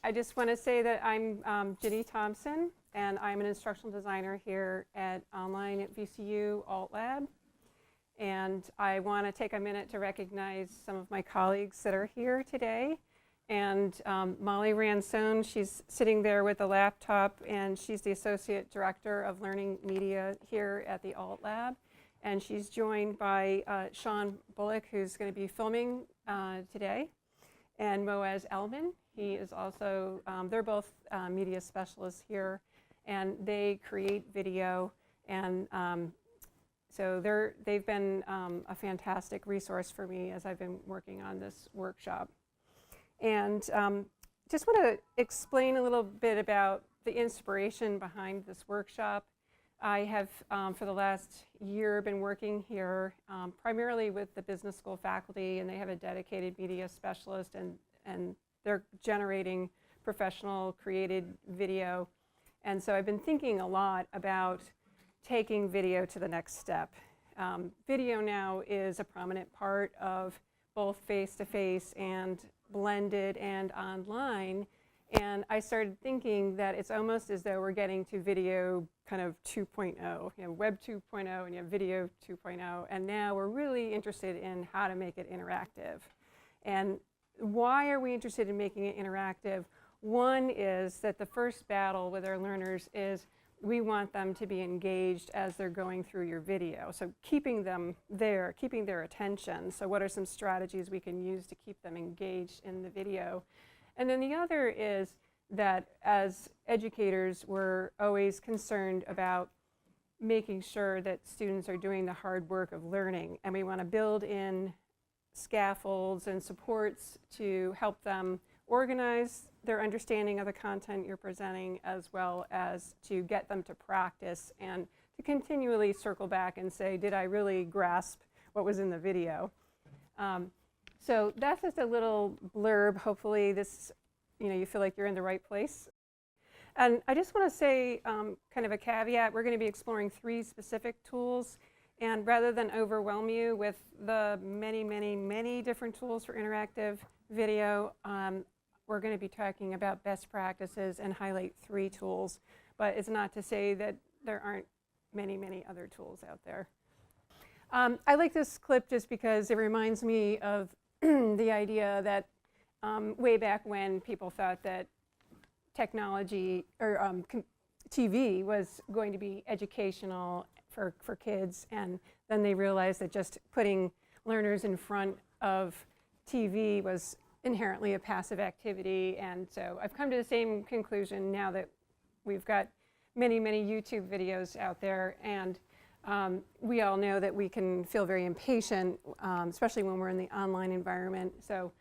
I just want to say that I'm Ginny Thompson, and I'm an instructional designer here at Online VCU Alt Lab. And I want to take a minute to recognize some of my colleagues that are here today. And Molly Ransone, she's sitting there with a laptop, and she's the Associate Director of Learning Media here at the Alt Lab. And she's joined by Sean Bullock, who's going to be filming today, and Moaz Elman. He is also, they're both media specialists here, and they create video. And so they've been a fantastic resource for me as I've been working on this workshop. And just want to explain a little bit about the inspiration behind this workshop. I have, for the last year, been working here primarily with the business school faculty, and they have a dedicated media specialist, and they're generating professional created video. And so I've been thinking a lot about taking video to the next step. Video now is a prominent part of both face-to-face and blended and online. And I started thinking that it's almost as though we're getting to video kind of 2.0, web 2.0, and you have video 2.0. And now we're really interested in how to make it interactive. And why are we interested in making it interactive? One is that the first battle with our learners is we want them to be engaged as they're going through your video. So keeping them there, keeping their attention. So what are some strategies we can use to keep them engaged in the video? And then the other is that as educators, we're always concerned about making sure that students are doing the hard work of learning. And we want to build in scaffolds and supports to help them organize their understanding of the content you're presenting, as well as to get them to practice and to continually circle back and say, did I really grasp what was in the video? So that's just a little blurb. Hopefully this, you feel like you're in the right place. And I just want to say kind of a caveat. We're going to be exploring 3 specific tools. And rather than overwhelm you with the many, many, many different tools for interactive video, we're going to be talking about best practices and highlight 3 tools. But it's not to say that there aren't many, many other tools out there. I like this clip just because it reminds me of the idea that way back when people thought that technology or TV was going to be educational for kids, and then they realized that just putting learners in front of TV was inherently a passive activity. And so I've come to the same conclusion now that we've got many, many YouTube videos out there, and we all know that we can feel very impatient, especially when we're in the online environment. So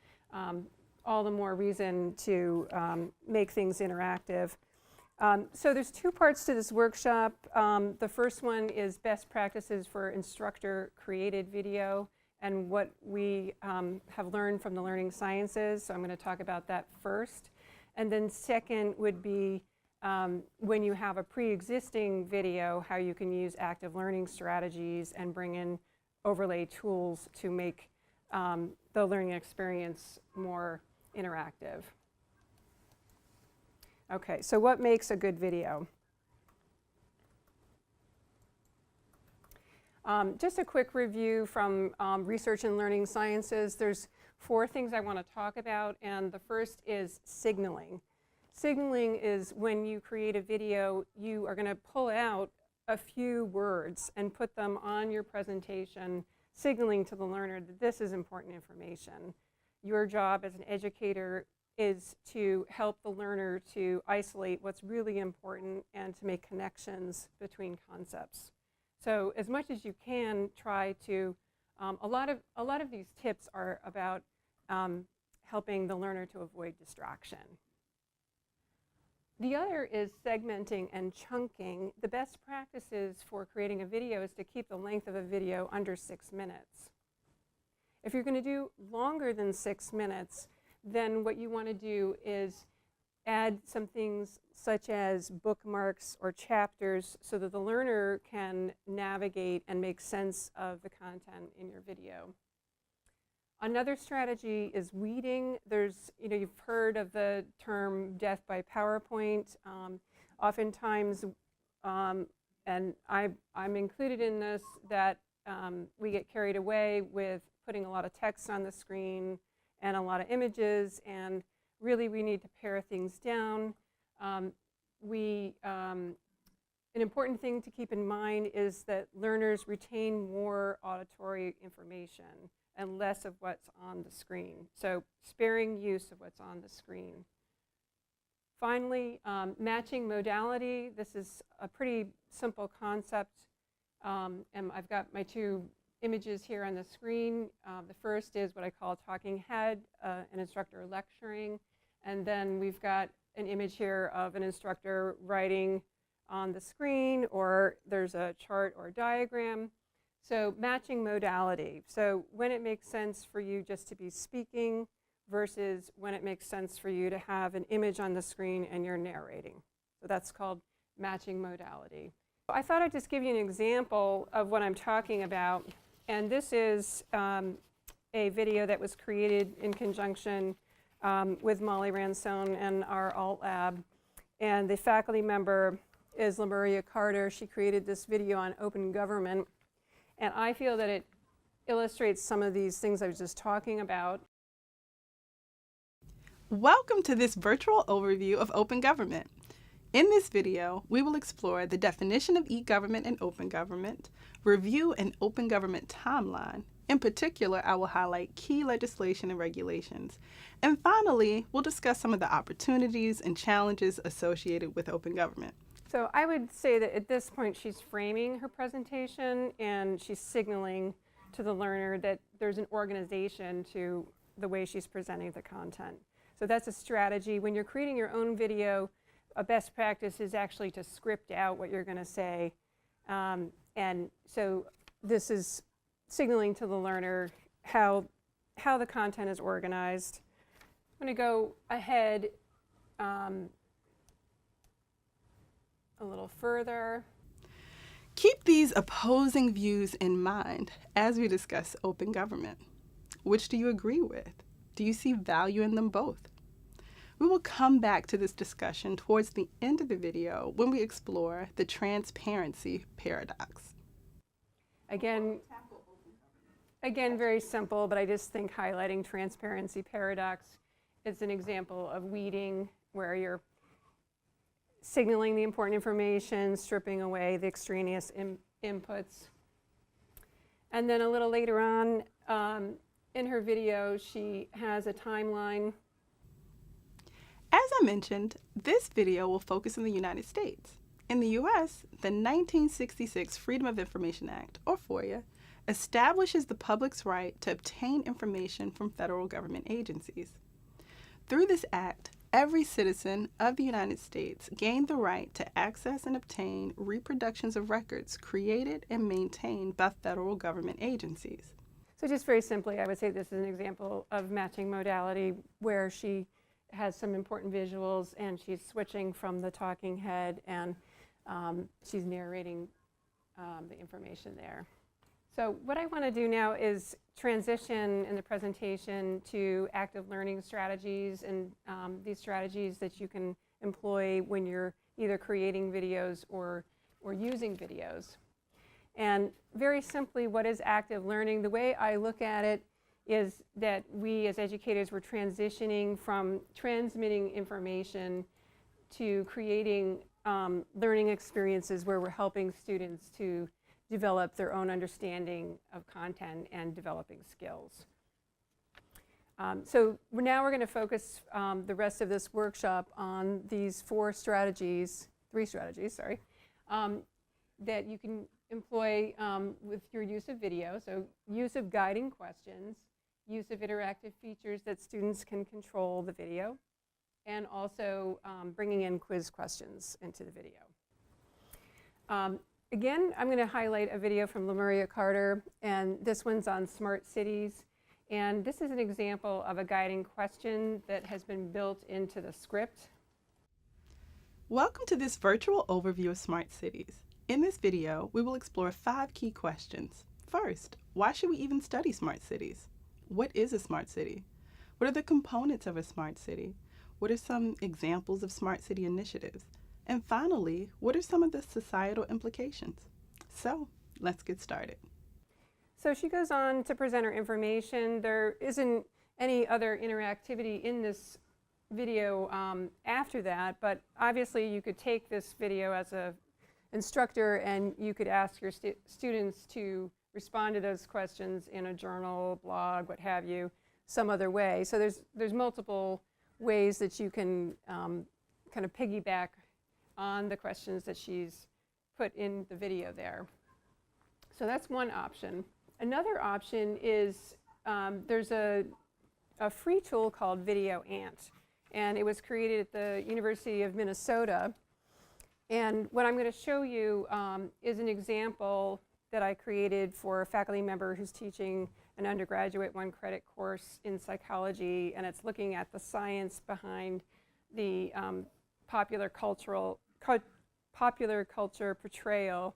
all the more reason to make things interactive. So there's 2 parts to this workshop. The first one is best practices for instructor-created video and what we have learned from the learning sciences. So I'm going to talk about that first. And then second would be when you have a pre-existing video, how you can use active learning strategies and bring in overlay tools to make the learning experience more interactive. Okay, so what makes a good video? Just a quick review from research and learning sciences. There's 4 things I want to talk about, and the first is signaling. Signaling is when you create a video, you are going to pull out a few words and put them on your presentation, signaling to the learner that this is important information. Your job as an educator is to help the learner to isolate what's really important and to make connections between concepts. So as much as you can, try to, a lot of these tips are about helping the learner to avoid distraction. The other is segmenting and chunking. The best practices for creating a video is to keep the length of a video under 6 minutes. If you're going to do longer than 6 minutes, then what you want to do is add some things such as bookmarks or chapters so that the learner can navigate and make sense of the content in your video. Another strategy is weeding. You've heard of the term death by PowerPoint. Oftentimes, and I'm included in this, that we get carried away with putting a lot of text on the screen and a lot of images, and really we need to pare things down. An important thing to keep in mind is that learners retain more auditory information and less of what's on the screen. So sparing use of what's on the screen. Finally, matching modality. This is a pretty simple concept. And I've got my two images here on the screen. The first is what I call a talking head, an instructor lecturing. And then we've got an image here of an instructor writing on the screen, or there's a chart or diagram. So matching modality. So when it makes sense for you just to be speaking versus when it makes sense for you to have an image on the screen and you're narrating. So that's called matching modality. I thought I'd just give you an example of what I'm talking about. And this is a video that was created in conjunction with Molly Ransone and our alt lab. And the faculty member is Lemuria Carter. She created this video on open government. And I feel that it illustrates some of these things I was just talking about. Welcome to this virtual overview of open government. In this video, we will explore the definition of e-government and open government, review an open government timeline. In particular, I will highlight key legislation and regulations. And finally, we'll discuss some of the opportunities and challenges associated with open government. So I would say that at this point she's framing her presentation and she's signaling to the learner that there's an organization to the way she's presenting the content. So that's a strategy. When you're creating your own video, a best practice is actually to script out what you're going to say. And so this is signaling to the learner how the content is organized. I'm going to go ahead a little further. Keep these opposing views in mind as we discuss open government. Which do you agree with? Do you see value in them both? We will come back to this discussion towards the end of the video when we explore the transparency paradox. Again, very simple, but I just think highlighting transparency paradox is an example of weeding, where you're signaling the important information, stripping away the extraneous inputs. And then a little later on in her video, she has a timeline. As I mentioned, this video will focus on the United States. In the U.S., the 1966 Freedom of Information Act, or FOIA, establishes the public's right to obtain information from federal government agencies. Through this act, every citizen of the United States gained the right to access and obtain reproductions of records created and maintained by federal government agencies. So just very simply, I would say this is an example of matching modality, where she has some important visuals and she's switching from the talking head and she's narrating the information there. So what I want to do now is transition in the presentation to active learning strategies, and these strategies that you can employ when you're either creating videos or using videos. And very simply, what is active learning? The way I look at it is that we as educators were transitioning from transmitting information to creating learning experiences where we're helping students to develop their own understanding of content and developing skills. So now we're going to focus the rest of this workshop on these three strategies, that you can employ with your use of video. So use of guiding questions, use of interactive features that students can control the video, and also bringing in quiz questions into the video. Again, I'm going to highlight a video from Lemuria Carter, and this one's on smart cities. And this is an example of a guiding question that has been built into the script. Welcome to this virtual overview of smart cities. In this video, we will explore 5 key questions. First, why should we even study smart cities? What is a smart city? What are the components of a smart city? What are some examples of smart city initiatives? And finally, what are some of the societal implications? So let's get started. So she goes on to present her information. There isn't any other interactivity in this video after that, but obviously you could take this video as an instructor and you could ask your students to respond to those questions in a journal, blog, what have you, some other way. So there's multiple ways that you can kind of piggyback on the questions that she's put in the video there. So that's one option. Another option is there's a free tool called Video Ant, and it was created at the University of Minnesota. And what I'm going to show you is an example that I created for a faculty member who's teaching an undergraduate one-credit course in psychology, and it's looking at the science behind the popular culture portrayal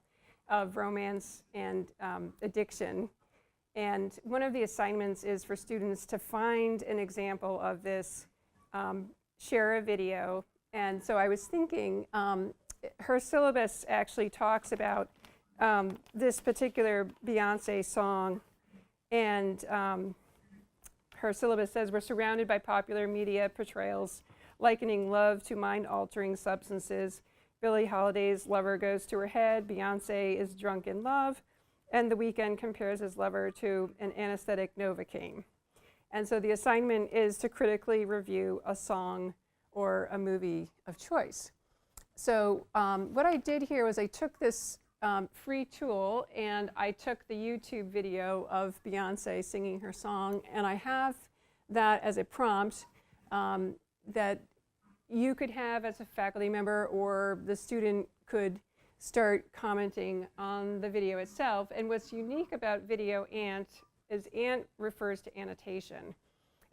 of romance and addiction. And one of the assignments is for students to find an example of this, share a video. And so I was thinking, her syllabus actually talks about this particular Beyonce song. And her syllabus says, we're surrounded by popular media portrayals likening love to mind-altering substances. Billie Holiday's lover goes to her head. Beyonce is drunk in love. And The Weeknd compares his lover to an anesthetic Novocaine. And so the assignment is to critically review a song or a movie of choice. So what I did here was I took this free tool and I took the YouTube video of Beyonce singing her song, and I have that as a prompt that you could have as a faculty member, or the student could start commenting on the video itself. And what's unique about Video Ant is Ant refers to annotation,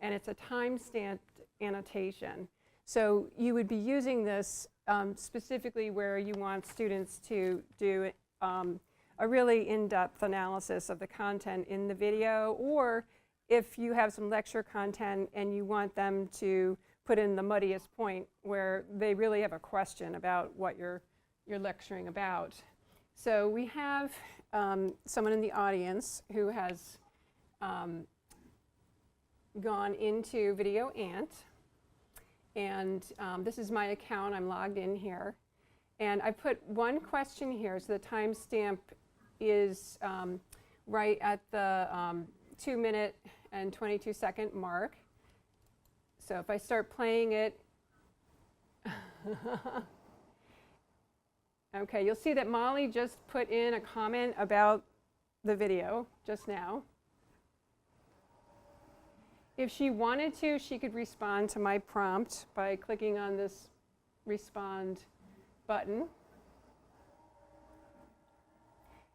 and it's a time-stamped annotation. So you would be using this specifically where you want students to do a really in-depth analysis of the content in the video, or if you have some lecture content and you want them to put in the muddiest point where they really have a question about what you're lecturing about. So we have someone in the audience who has gone into Video Ant, and this is my account. I'm logged in here, and I put one question here, so the timestamp is right at the 2-minute and 22-second mark. So if I start playing it, okay, you'll see that Molly just put in a comment about the video just now. If she wanted to, she could respond to my prompt by clicking on this respond button.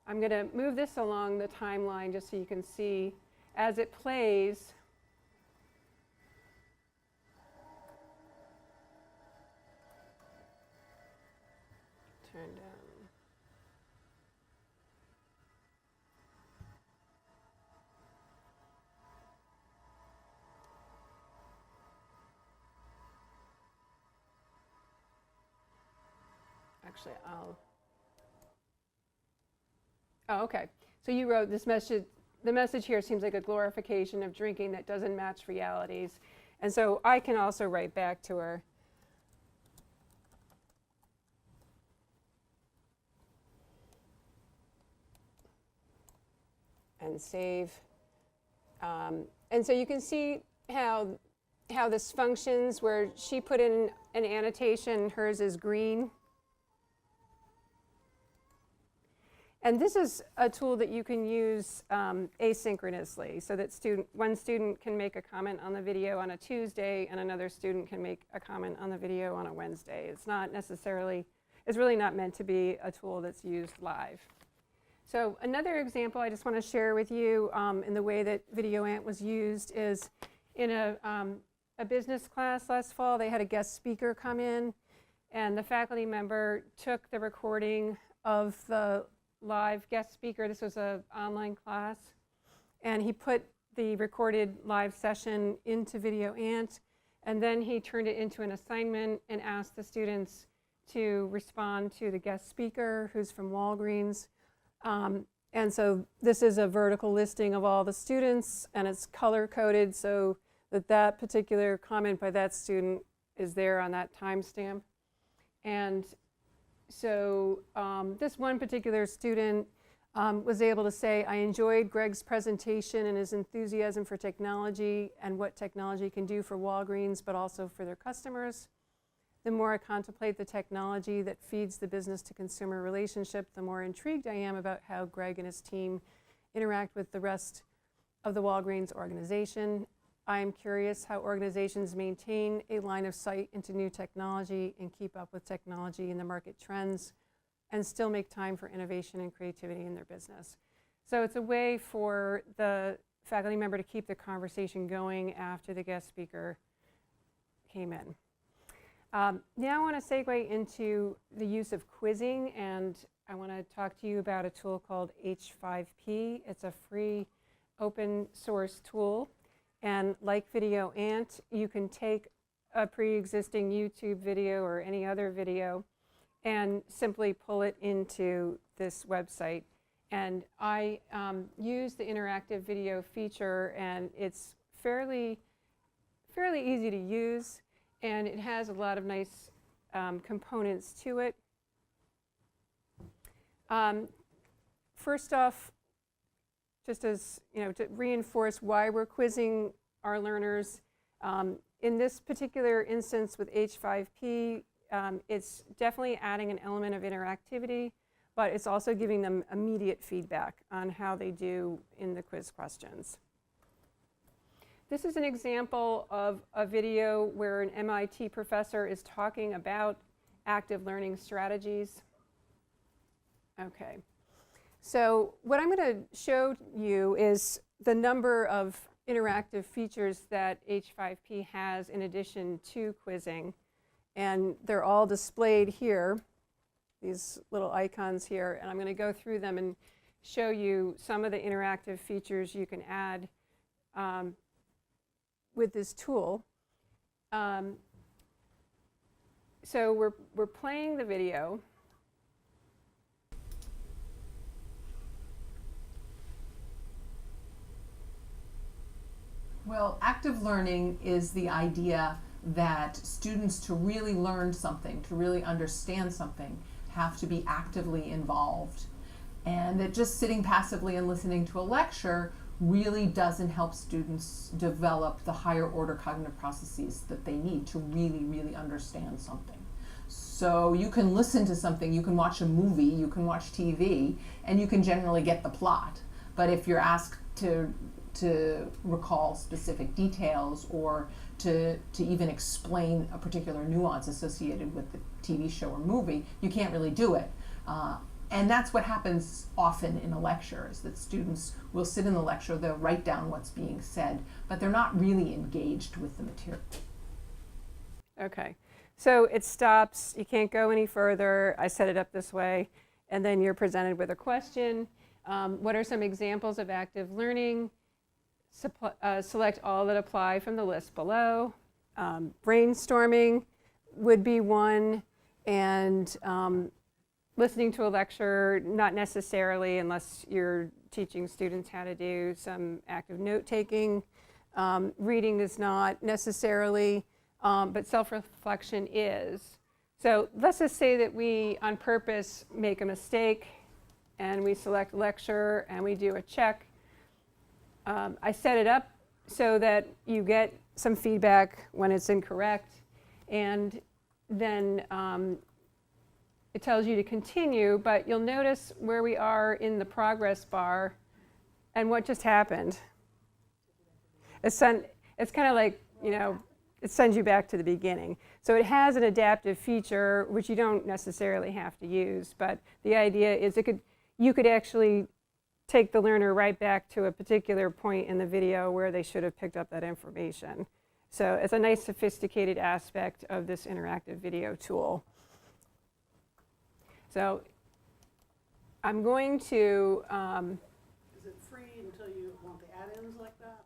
I'm going to move this along the timeline just so you can see as it plays. Turn down. Actually, oh, okay. So you wrote this message. The message here seems like a glorification of drinking that doesn't match realities. And so I can also write back to her. And save. And so you can see how this functions, where she put in an annotation, hers is green. And this is a tool that you can use asynchronously, so that one student can make a comment on the video on a Tuesday and another student can make a comment on the video on a Wednesday. It's really not meant to be a tool that's used live. So another example I just want to share with you in the way that Video Ant was used is in a business class last fall. They had a guest speaker come in, and the faculty member took the recording of the live guest speaker. This was an online class, and he put the recorded live session into VideoAnt, and then he turned it into an assignment and asked the students to respond to the guest speaker, who's from Walgreens. And so this is a vertical listing of all the students, and it's color-coded so that that particular comment by that student is there on that timestamp. And so this one particular student was able to say, I enjoyed Greg's presentation and his enthusiasm for technology and what technology can do for Walgreens, but also for their customers. The more I contemplate the technology that feeds the business-to-consumer relationship, the more intrigued I am about how Greg and his team interact with the rest of the Walgreens organization. I am curious how organizations maintain a line of sight into new technology and keep up with technology and the market trends and still make time for innovation and creativity in their business. So it's a way for the faculty member to keep the conversation going after the guest speaker came in. Now I want to segue into the use of quizzing, and I want to talk to you about a tool called H5P. It's a free open source tool, and like VideoAnt, you can take a pre-existing YouTube video or any other video and simply pull it into this website. And I use the interactive video feature, and it's fairly easy to use. And it has a lot of nice components to it. First off, just as to reinforce why we're quizzing our learners, in this particular instance with H5P, it's definitely adding an element of interactivity, but it's also giving them immediate feedback on how they do in the quiz questions. This is an example of a video where an MIT professor is talking about active learning strategies. Okay, so what I'm going to show you is the number of interactive features that H5P has in addition to quizzing. And they're all displayed here, these little icons here. And I'm going to go through them and show you some of the interactive features you can add with this tool. So we're playing the video. Well, active learning is the idea that students, to really learn something, to really understand something, have to be actively involved. And that just sitting passively and listening to a lecture really doesn't help students develop the higher order cognitive processes that they need to really understand something. So you can listen to something, you can watch a movie, you can watch TV, and you can generally get the plot. But if you're asked to recall specific details or to even explain a particular nuance associated with the TV show or movie, you can't really do it. And that's what happens often in a lecture, is that students will sit in the lecture, they'll write down what's being said, but they're not really engaged with the material. Okay, so it stops, you can't go any further. I set it up this way, and then you're presented with a question. What are some examples of active learning? Select all that apply from the list below. Brainstorming would be one, and listening to a lecture, not necessarily, unless you're teaching students how to do some active note-taking. Reading is not necessarily, but self-reflection is. So let's just say that we, on purpose, make a mistake, and we select lecture, and we do a check. I set it up so that you get some feedback when it's incorrect, and then it tells you to continue, but you'll notice where we are in the progress bar and what just happened. It's kind of like, it sends you back to the beginning. So it has an adaptive feature, which you don't necessarily have to use, but the idea is you could actually take the learner right back to a particular point in the video where they should have picked up that information. So it's a nice sophisticated aspect of this interactive video tool. So I'm going to... Is it free until you want the add-ins like that?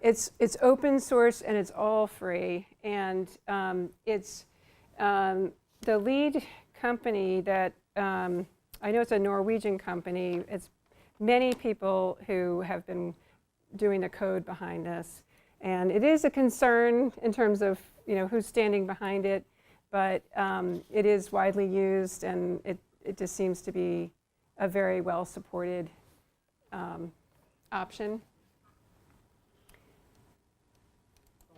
It's open source and it's all free. And it's the lead company that, I know it's a Norwegian company. It's many people who have been doing the code behind this. And it is a concern in terms of, you know, who's standing behind it, but it is widely used, and it just seems to be a very well supported option.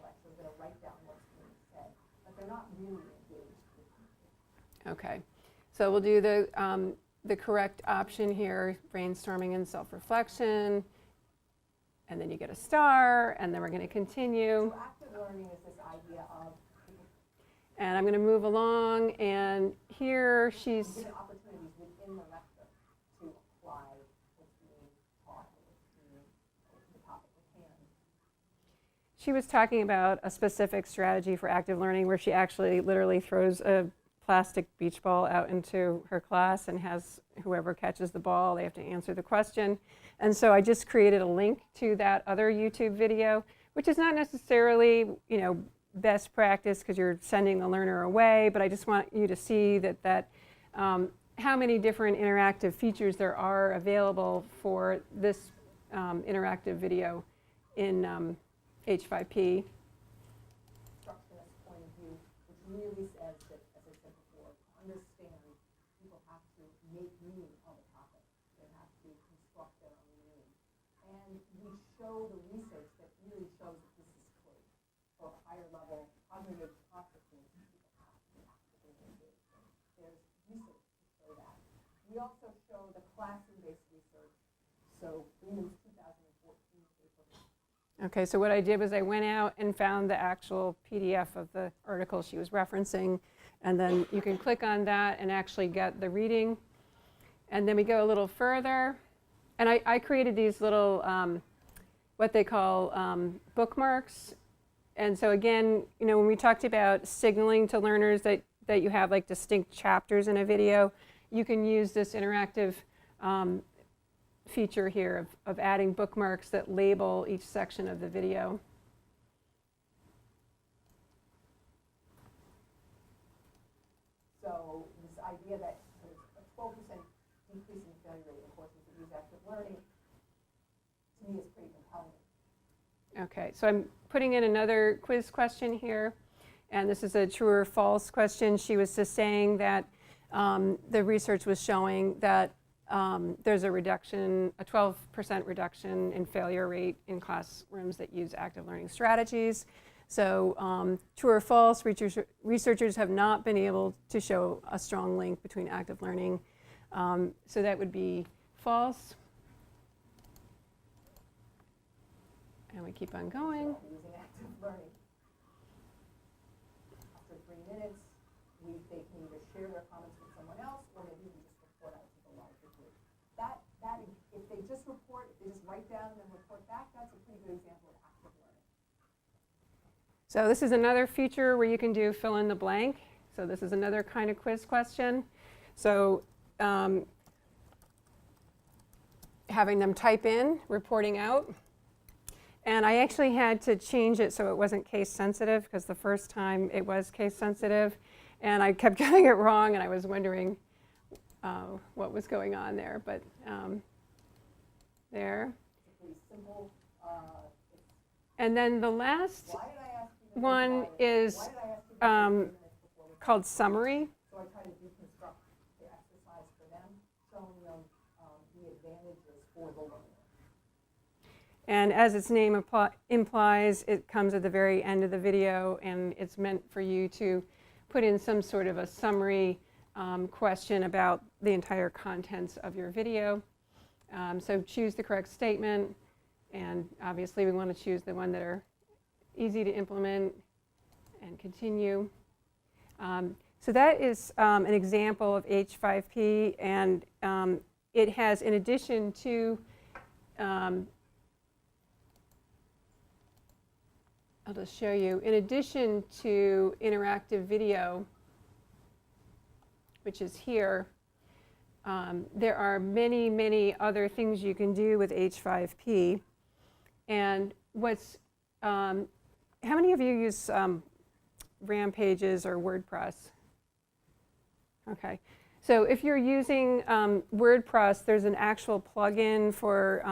Actually going to write down what's being said, but they're not really engaged with people. Okay, so we'll do the correct option here, brainstorming and self-reflection, and then you get a star, and then we're going to continue. So active learning is this idea of And I'm going to move along, and here she's, given opportunities within the lecture to apply what's being taught or what's being the topic at hand. she was talking about a specific strategy for active learning where she actually literally throws a plastic beach ball out into her class and has whoever catches the ball, they have to answer the question. And so I just created a link to that other YouTube video, which is not necessarily, you know, best practice because you're sending the learner away, but I just want you to see that how many different interactive features there are available for this interactive video in H5P. Instructionist point of view, which really says that, as I said before, to understand, people have to make meaning of a topic. They have to construct their own meaning. And we show the research that really shows that this is true. For higher level cognitive processes, people have to be actively engaged. There's research to show that. We also show the classroom-based research. So Freeman's 2014 paper. Okay, so what I did was I went out and found the actual PDF of the article she was referencing, and then you can click on that and actually get the reading. And then we go a little further, and I created these little, what they call bookmarks. And so again, you know, when we talked about signaling to learners that you have like distinct chapters in a video, you can use this interactive feature here of adding bookmarks that label each section of the video. So this idea that there's a 12% decrease in failure rate in courses that use active learning, to me, is pretty compelling. Okay, so I'm putting in another quiz question here, and this is a true or false question. She was just saying that the research was showing that there's a reduction, a 12% reduction in failure rate in classrooms that use active learning strategies. So true or false, researchers have not been able to show a strong link between active learning. So that would be false. And we keep on going. So using active learning. After 3 minutes, they can either share their comments with someone else, or maybe we just report out to the larger group. If they just write down and then report back, that's a pretty good example of active learning. So this is another feature where you can do fill in the blank. So this is another kind of quiz question. So having them type in, reporting out. And I actually had to change it so it wasn't case sensitive, because the first time it was case sensitive. And I kept getting it wrong, and I was wondering what was going on there. But there. It's a pretty simple. And then the last Why did I ask you to one why is did I ask you to take 3 minutes before we called summary. So I try to deconstruct the exercise for them, showing them the advantages for the learner. And as its name implies, it comes at the very end of the video, and it's meant for you to put in some sort of a summary question about the entire contents of your video. So choose the correct statement, and obviously we want to choose the one that are easy to implement, and continue. So that is an example of H5P, and it has, in addition to I'll just show you. In addition to interactive video, which is here, there are many, many other things you can do with H5P. And what's How many of you use RAM pages or WordPress? Okay. So if you're using WordPress, there's an actual plugin for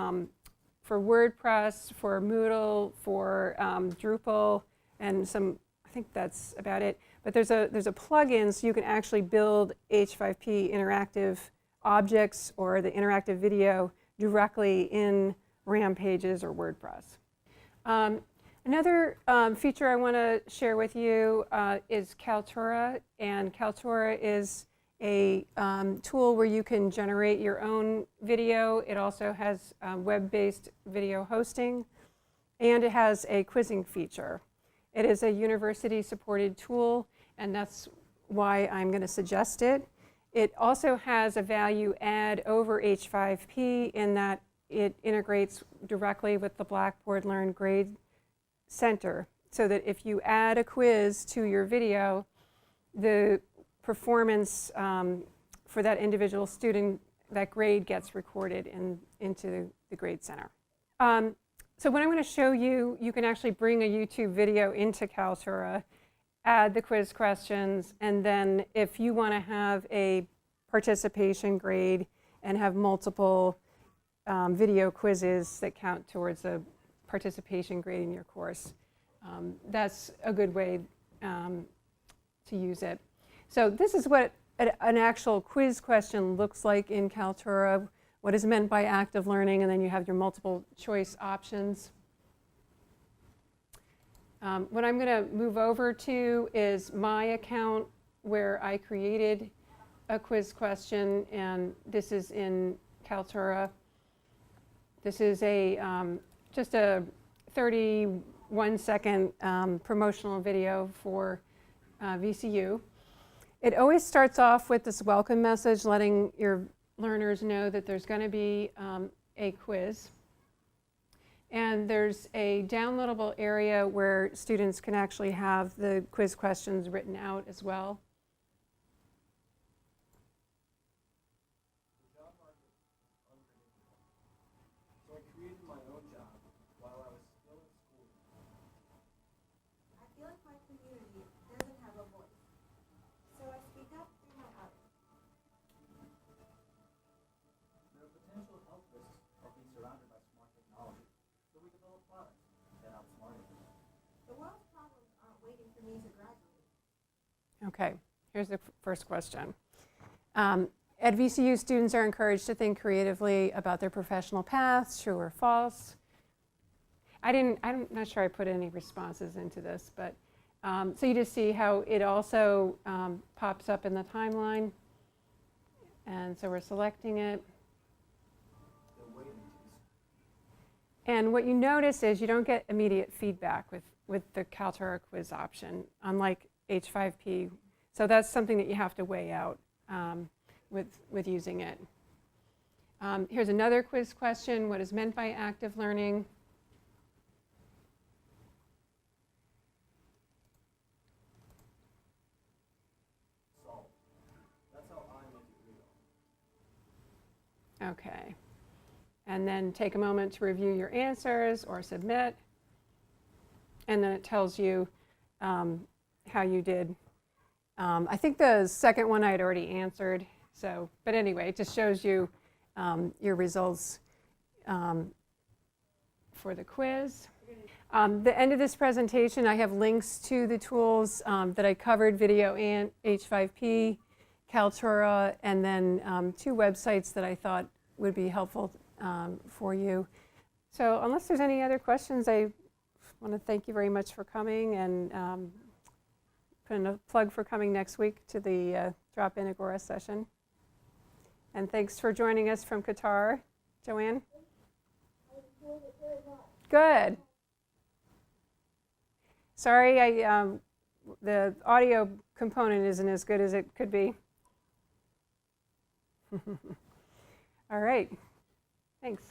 WordPress, for Moodle, for Drupal, and some, I think that's about it. But there's a plugin so you can actually build H5P interactive objects or the interactive video directly in RAM pages or WordPress. Another feature I want to share with you is Kaltura, and Kaltura is a tool where you can generate your own video. It also has web-based video hosting, and it has a quizzing feature. It is a university-supported tool, and that's why I'm going to suggest it. It also has a value add over H5P in that it integrates directly with the Blackboard Learn Grade Center, so that if you add a quiz to your video, the performance for that individual student, that grade gets recorded into the Grade Center. So what I'm going to show you, you can actually bring a YouTube video into Kaltura, add the quiz questions, and then if you want to have a participation grade and have multiple video quizzes that count towards a participation grade in your course, that's a good way to use it. So this is what an actual quiz question looks like in Kaltura, what is meant by active learning, and then you have your multiple choice options. What I'm going to move over to is my account where I created a quiz question, and this is in Kaltura. This is just a 31-second promotional video for VCU. It always starts off with this welcome message letting your learners know that there's going to be a quiz. And there's a downloadable area where students can actually have the quiz questions written out as well. So I created my own job while I was still in school. I feel like my community doesn't have a voice, so I speak up through my art. There are potential health risks of being surrounded by smart technology, so we develop products that outsmart it. The world's problems aren't waiting for me to graduate. Okay, here's the first question. At VCU, students are encouraged to think creatively about their professional paths, true or false. I'm not sure I put any responses into this, but so you just see how it also pops up in the timeline. And so we're selecting it. And what you notice is you don't get immediate feedback with the Kaltura quiz option, unlike H5P. So that's something that you have to weigh out with using it. Here's another quiz question. What is meant by active learning? Solve. That's how I make it real. Okay. And then take a moment to review your answers or submit. And then it tells you how you did. I think the second one I had already answered. So, but anyway, it just shows you your results for the quiz. The end of this presentation, I have links to the tools that I covered, Video and H5P, Kaltura, and then 2 websites that I thought would be helpful for you. So unless there's any other questions, I want to thank you very much for coming, and put in a plug for coming next week to the Drop-In Agora session. And thanks for joining us from Qatar, Joanne. Good. Sorry, the audio component isn't as good as it could be. All right. Thanks.